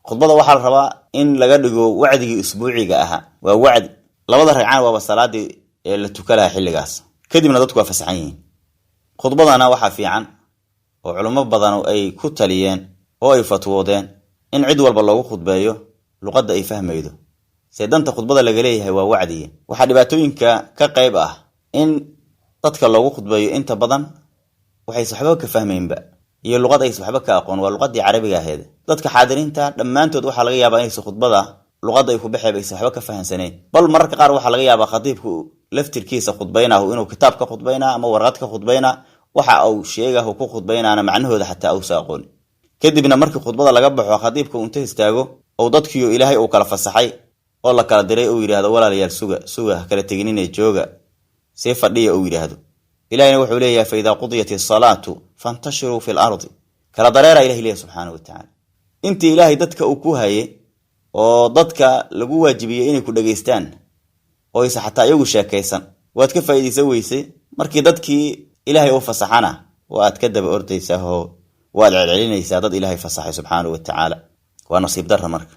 khudbada waxaa la rabaa in laga dhigo wacdigii usbuuciga ahaa waa wacdi labada ragcaan waa salaadii ee la tukalaha xilligaas kadibna dadku waa fasaxan yihiin khudbadana waxa fiican oo culimo badan ay ku taliyeen oo ay fatwoodeen in cid walba loogu khudbeeyo luqadda ay fahmaydo seedanta khudbada laga leeyahay waa wacdi waxa dhibaatooyinka ka qayb ah in dadka loogu khudbeeyo inta badan waxay saxbo ka fahmeenba iyo luqad ay saxbo ka aqoon waa luqadii carabiga ahayd dadka xaadiriinta dhamaantood waxa laga yaabaa inay khudbada luqadda ay ku baxay saxbo ka fahansaneen bal mararka qaar waxa laga yaabaa khatiibku laftirkiisa khudbaynahu inuu kitaab ka khudbayna ama warqad ka khudbayna waxa uu sheegayo ku khudbaynaana macnahooda xataa uu saaqoon kadibna markii khudbada laga baxo khatiibku inta istaago oo dadkiyo ilaahay uu kala fasaxay oo la kala diray uu yiraahdo walaalayaal suga kala taginina jooga si fadhiya uu yiraahdo ilaahayna wuxuu leeyahay fa idha qudiyatis salatu fantashiru fil ardi kala dareera ilaahay subhanahu wa ta'ala intii ilaahay dadka uu ku hayay oo dadka lagu waajibiyay inay ku dhageystaan oo ay xataa iyagu sheekaysan waad ka faa'iideysan weysay markii dadkii ilaahay uu fasaxana waad ka daba ordaysaa oo waad celinaysaa dad ilaahay fasaxay subhanahu wa ta'ala wa nasiib darra marka